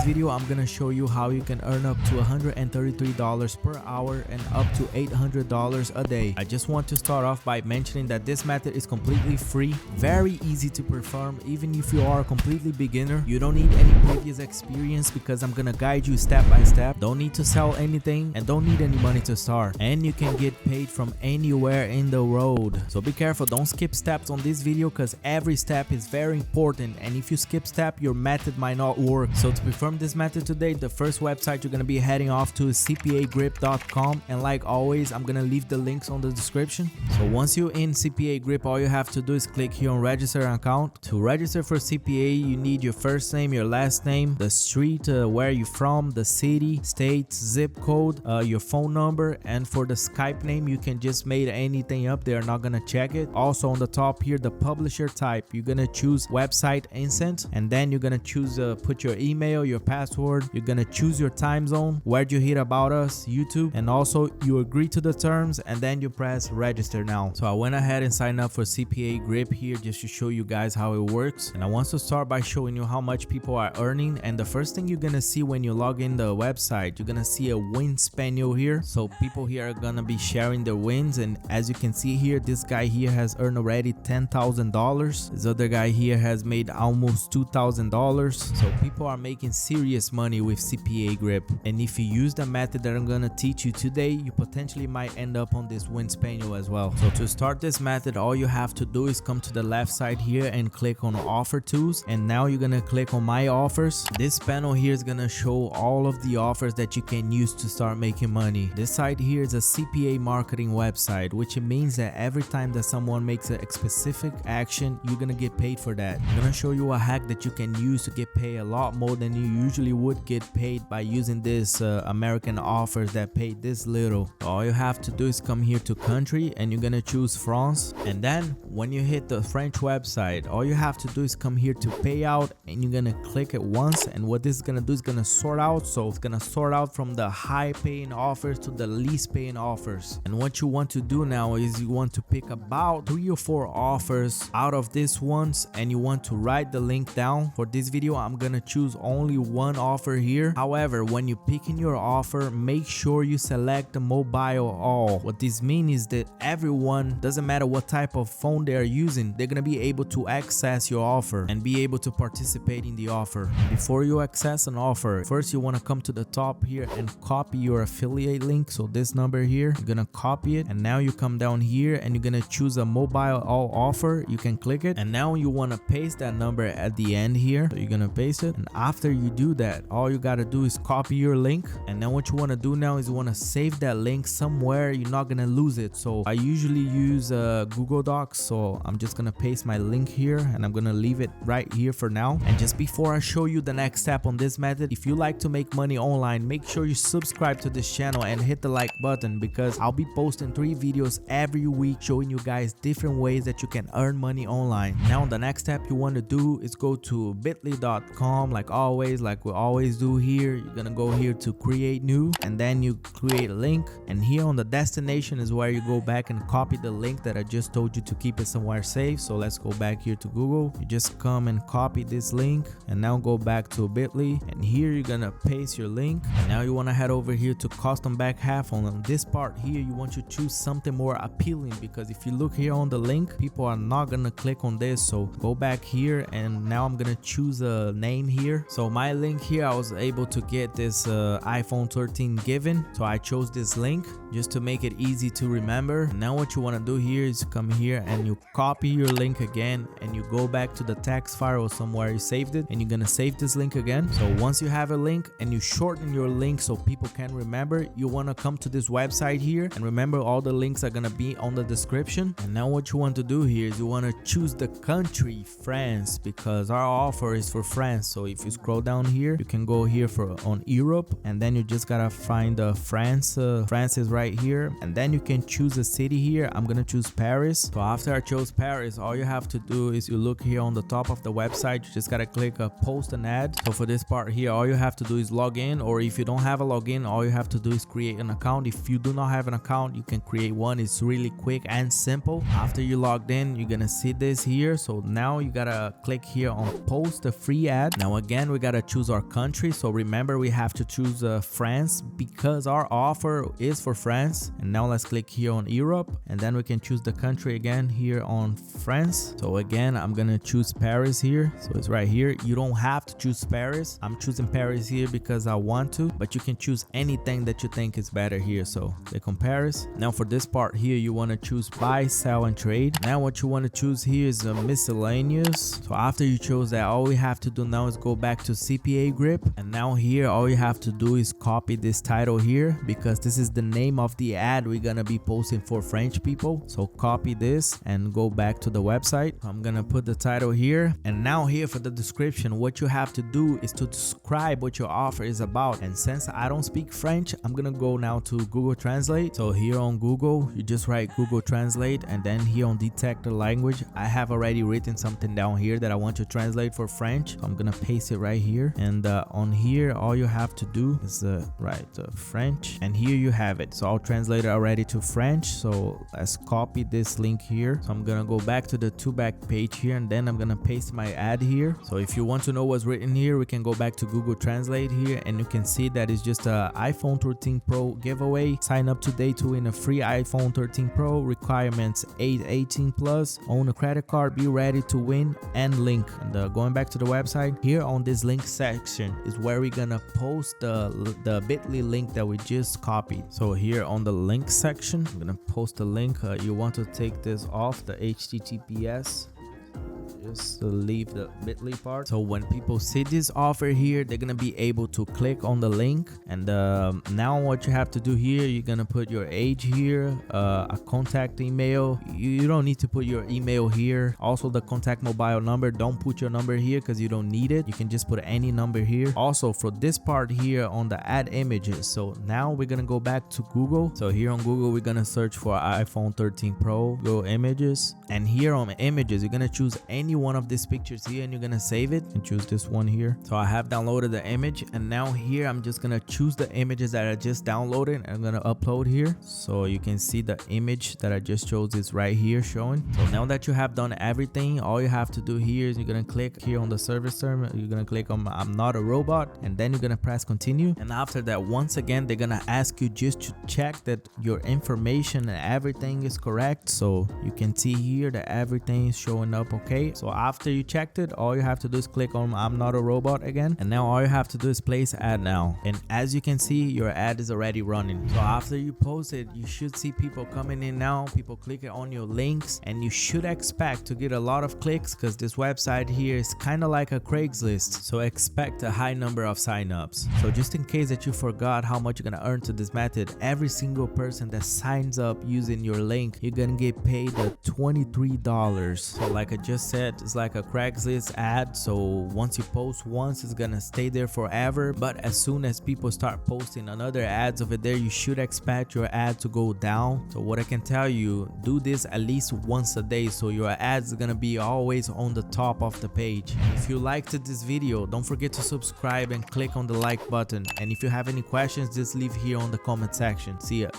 video, I'm gonna show you how you can earn up to $133 per hour and up to $800 a day. I just want to start off by mentioning that this method is completely free, very easy to perform. Even if you are a completely beginner, you don't need any previous experience because I'm gonna guide you step by step. Don't need to sell anything and don't need any money to start, and you can get paid from anywhere in the world. So be careful, don't skip steps on this video because every step is very important, and if you skip step, your method might not work. So to perform this method today, the first website you're gonna be heading off to is cpagrip.com, and like always, I'm gonna leave the links on the description. So once you're in CPA Grip, all you have to do is click here on register an account. To register for CPA, you need your first name, your last name, the street where you're from, the city, state, zip code, your phone number, and for the Skype name, you can just make anything up. They're not gonna check it. Also on the top here, the publisher type, you're gonna choose website instant, and then you're gonna choose put your email, your password, you're gonna choose your time zone, where do you hear about us, YouTube, and also you agree to the terms, and then you press register now. So I went ahead and signed up for CPA Grip here just to show you guys how it works, and I want to start by showing you how much people are earning. And the first thing you're gonna see when you log in the website, you're gonna see a wins panel here. So people here are gonna be sharing their wins, and as you can see here, this guy here has earned already $10,000. This other guy here has made almost $2,000. So people are making serious money with CPA Grip, and if you use the method that I'm gonna teach you today, you potentially might end up on this wins panel as well. So to start this method, all you have to do is come to the left side here and click on offer tools, and now you're gonna click on my offers. This panel here is gonna show all of the offers that you can use to start making money. This side here is a CPA marketing website, which means that every time that someone makes a specific action, you're gonna get paid for that. I'm gonna show you a hack that you can use to get paid a lot more than you usually would get paid by using this American offers that pay this little. All you have to do is come here to country, and you're gonna choose France, and then when you hit the French website, all you have to do is come here to payout, and you're gonna click it once, and what this is gonna do is gonna sort out. So it's gonna sort out from the high paying offers to the least paying offers. And what you want to do now is you want to pick about 3 or 4 offers out of these ones, and you want to write the link down. For this video, I'm gonna choose only one offer here. However, when you pick in your offer, make sure you select the mobile all. What this means is that everyone, doesn't matter what type of phone they are using, they're gonna be able to access your offer and be able to participate in the offer. Before you access an offer, first you want to come to the top here and copy your affiliate link. So this number here, you're gonna copy it, and now you come down here and you're gonna choose a mobile all offer. You can click it, and now you want to paste that number at the end here. So you're gonna paste it, and after you do that, all you gotta do is copy your link, and then what you want to do now is you want to save that link somewhere you're not gonna lose it. So I usually use Google Docs, so I'm just gonna paste my link here, and I'm gonna leave it right here for now. And just before I show you the next step on this method, if you like to make money online, make sure you subscribe to this channel and hit the like button, because I'll be posting 3 videos every week showing you guys different ways that you can earn money online. Now the next step you want to do is go to bit.ly.com, like always, like we always do here. You're gonna go here to create new, and then you create a link, and here on the destination is where you go back and copy the link that I just told you to keep it somewhere safe. So let's go back here to Google. You just come and copy this link, and now go back to bit.ly, and here you're gonna paste your link, and now you want to head over here to custom back half. On this part here, you want to choose something more appealing, because if you look here on the link, people are not gonna click on this. So go back here, and now I'm gonna choose a name here. So my link here, I was able to get this iPhone 13 given, so I chose this link just to make it easy to remember. Now what you want to do here is come here and you copy your link again, and you go back to the text file or somewhere you saved it, and you're gonna save this link again. So once you have a link and you shorten your link so people can remember, you want to come to this website here, and remember all the links are gonna be on the description. And now what you want to do here is you want to choose the country France, because our offer is for France. So if you scroll down here, you can go here for on Europe, and then you just gotta find France. France is right right here, and then you can choose a city here. I'm gonna choose Paris. So after I chose Paris, all you have to do is you look here on the top of the website, you just gotta click post an ad. So for this part here, all you have to do is log in, or if you don't have a login, all you have to do is create an account. If you do not have an account, you can create one. It's really quick and simple. After you logged in, you're gonna see this here. So now you gotta click here on post a free ad. Now again, we gotta choose our country. So remember, we have to choose France because our offer is for France. And now let's click here on Europe, and then we can choose the country again here on France. So again, I'm gonna choose Paris here. So it's right here. You don't have to choose Paris. I'm choosing Paris here because I want to, but you can choose anything that you think is better here. So click on Paris. Now for this part here, you want to choose buy, sell, and trade. Now what you want to choose here is miscellaneous. So after you chose that, all we have to do now is go back to CPA Grip, and now here all you have to do is copy this title here because this is the name of the ad we're gonna be posting for French people. So copy this and go back to the website. I'm gonna put the title here, and now here for the description, what you have to do is to describe what your offer is about. And since I don't speak French, I'm gonna go now to Google Translate. So here on Google, you just write Google Translate, and then here on detect the language, I have already written something down here that I want to translate for French. So I'm gonna paste it right here, and on here all you have to do is write French, and here you have it. So I'll translate it already to French. So let's copy this link here. So I'm gonna go back to the back page here, and then I'm gonna paste my ad here. So if you want to know what's written here, we can go back to Google Translate here, and you can see that it's just a iPhone 13 Pro giveaway. Sign up today to win a free iPhone 13 Pro. Requirements 18 plus, own a credit card, be ready to win, and link. And going back to the website, here on this link section is where we're gonna post the bit.ly link that we just copied. So here on the link section, I'm gonna post a link. You want to take this off the HTTPS, just to leave the bit.ly part. So when people see this offer here, they're gonna be able to click on the link. And now what you have to do here, you're gonna put your age here, a contact email. You don't need to put your email here. Also the contact mobile number, don't put your number here because you don't need it. You can just put any number here. Also for this part here on the add images, so now we're gonna go back to Google. So here on Google, we're gonna search for iPhone 13 Pro, go images, and here on images, you're gonna choose any one of these pictures here, and you're gonna save it and choose this one here. So I have downloaded the image, and now here I'm just gonna choose the images that I just downloaded, and I'm gonna upload here. So you can see the image that I just chose is right here showing. So now that you have done everything, all you have to do here is you're gonna click here on the service term, you're gonna click on I'm not a robot, and then you're gonna press continue. And after that, once again, they're gonna ask you just to check that your information and everything is correct. So you can see here that everything is showing up okay. So after you checked it, all you have to do is click on I'm not a robot again, and now all you have to do is place ad now. And as you can see, your ad is already running. So after you post it, you should see people coming in now, people clicking on your links, and you should expect to get a lot of clicks because this website here is kind of like a Craigslist. So expect a high number of signups. So just in case that you forgot how much you're gonna earn to this method, every single person that signs up using your link, you're gonna get paid $23. So like I just said, it's like a Craigslist ad. So once you post once, it's gonna stay there forever. But as soon as people start posting another ads over there, you should expect your ad to go down. So what I can tell you, do this at least once a day, so your ads are gonna be always on the top of the page. If you liked this video, don't forget to subscribe and click on the like button. And if you have any questions, just leave here on the comment section. See ya.